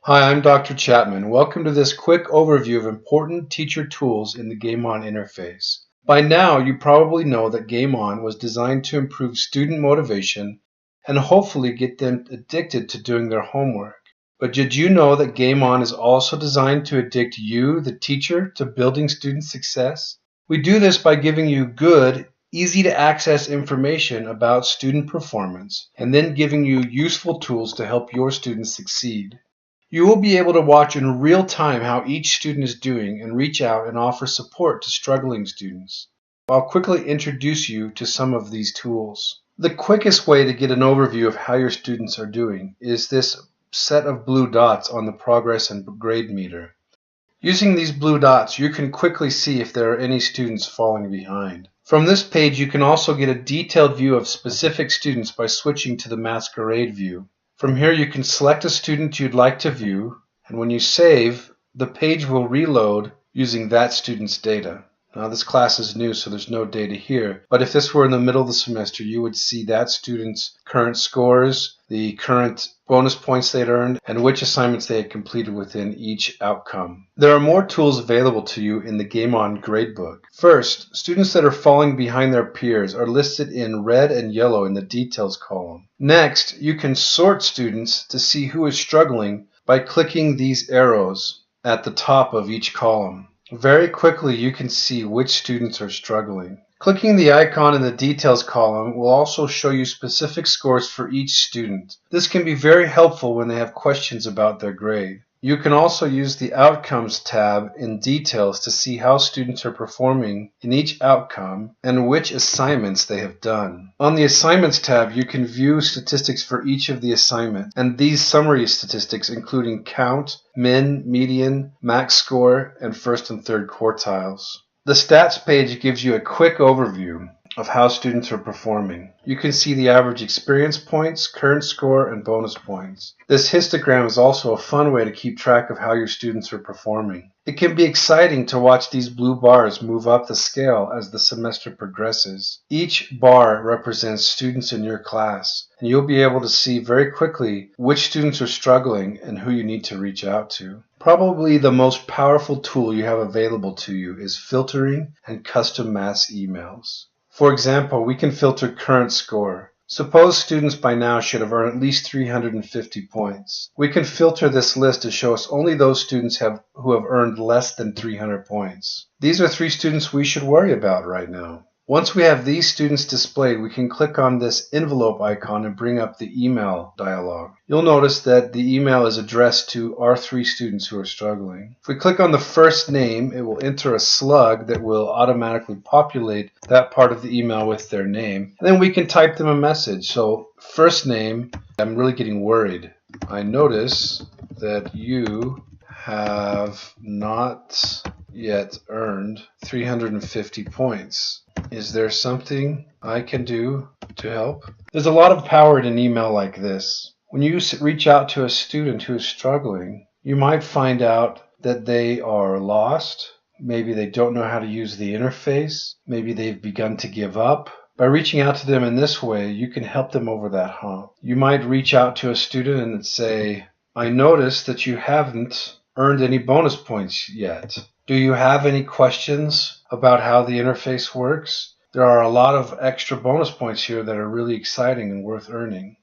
Hi, I'm Dr. Chapman. Welcome to this quick overview of important teacher tools in the GameOn interface. By now, you probably know that GameOn was designed to improve student motivation and hopefully get them addicted to doing their homework. But did you know that GameOn is also designed to addict you, the teacher, to building student success? We do this by giving you good, easy to access information about student performance and then giving you useful tools to help your students succeed. You will be able to watch in real time how each student is doing and reach out and offer support to struggling students. I'll quickly introduce you to some of these tools. The quickest way to get an overview of how your students are doing is this set of blue dots on the progress and grade meter. Using these blue dots, you can quickly see if there are any students falling behind. From this page, you can also get a detailed view of specific students by switching to the masquerade view. From here, you can select a student you'd like to view, and when you save, the page will reload using that student's data. Now, this class is new, so there's no data here, but if this were in the middle of the semester, you would see that student's current scores, the current bonus points they'd earned, and which assignments they had completed within each outcome. There are more tools available to you in the GameOn gradebook. First, students that are falling behind their peers are listed in red and yellow in the details column. Next, you can sort students to see who is struggling by clicking these arrows at the top of each column. Very quickly, you can see which students are struggling. Clicking the icon in the details column will also show you specific scores for each student. This can be very helpful when they have questions about their grade. You can also use the Outcomes tab in Details to see how students are performing in each outcome and which assignments they have done. On the Assignments tab, you can view statistics for each of the assignments, and these summary statistics including count, min, median, max score, and first and third quartiles. The Stats page gives you a quick overview of how students are performing. You can see the average experience points, current score, and bonus points. This histogram is also a fun way to keep track of how your students are performing. It can be exciting to watch these blue bars move up the scale as the semester progresses. Each bar represents students in your class, and you'll be able to see very quickly which students are struggling and who you need to reach out to. Probably the most powerful tool you have available to you is filtering and custom mass emails. For example, we can filter current score. Suppose students by now should have earned at least 350 points. We can filter this list to show us only those students who have earned less than 300 points. These are 3 students we should worry about right now. Once we have these students displayed, we can click on this envelope icon and bring up the email dialog. You'll notice that the email is addressed to our 3 students who are struggling. If we click on the first name, it will enter a slug that will automatically populate that part of the email with their name. And then we can type them a message. So, first name, I'm really getting worried. I notice that you have not yet earned 350 points. Is there something I can do to help? There's a lot of power in an email like this. When you reach out to a student who is struggling, you might find out that they are lost. Maybe they don't know how to use the interface. Maybe they've begun to give up. By reaching out to them in this way, you can help them over that hump. You might reach out to a student and say, I noticed that you haven't earned any bonus points yet. Do you have any questions about how the interface works? There are a lot of extra bonus points here that are really exciting and worth earning.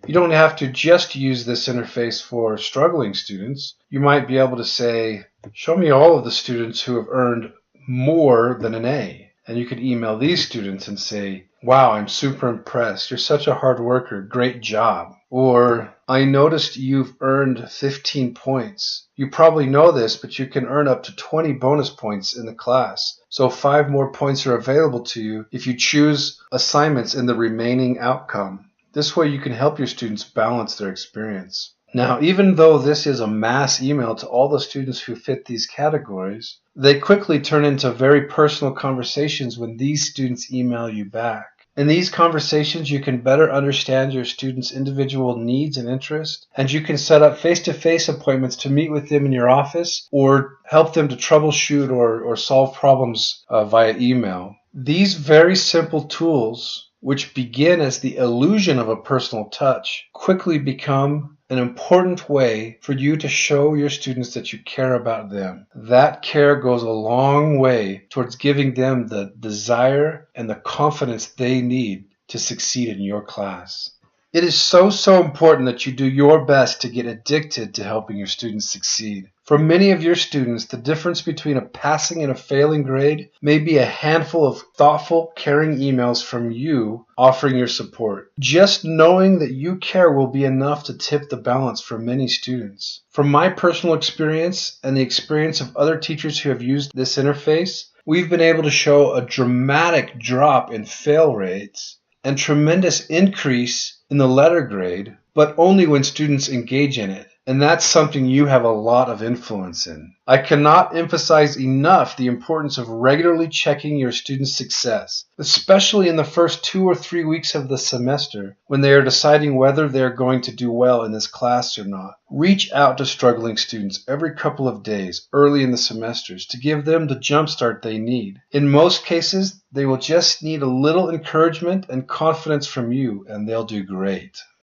You don't have to just use this interface for struggling students. You might be able to say, show me all of the students who have earned more than an A. And you could email these students and say, wow, I'm super impressed. You're such a hard worker. Great job. Or, I noticed you've earned 15 points. You probably know this, but you can earn up to 20 bonus points in the class. So 5 more points are available to you if you choose assignments in the remaining outcome. This way you can help your students balance their experience. Now, even though this is a mass email to all the students who fit these categories, they quickly turn into very personal conversations when these students email you back. In these conversations, you can better understand your students' individual needs and interests, and you can set up face-to-face appointments to meet with them in your office or help them to troubleshoot or solve problems via email. These very simple tools, which begin as the illusion of a personal touch, quickly become an important way for you to show your students that you care about them. That care goes a long way towards giving them the desire and the confidence they need to succeed in your class. It is so important that you do your best to get addicted to helping your students succeed. For many of your students, the difference between a passing and a failing grade may be a handful of thoughtful, caring emails from you offering your support. Just knowing that you care will be enough to tip the balance for many students. From my personal experience and the experience of other teachers who have used this interface, we've been able to show a dramatic drop in fail rates and tremendous increase in the letter grade, but only when students engage in it. And that's something you have a lot of influence in. I cannot emphasize enough the importance of regularly checking your students' success, especially in the first 2 or 3 weeks of the semester when they are deciding whether they're going to do well in this class or not. Reach out to struggling students every couple of days early in the semesters to give them the jumpstart they need. In most cases, they will just need a little encouragement and confidence from you, and they'll do great.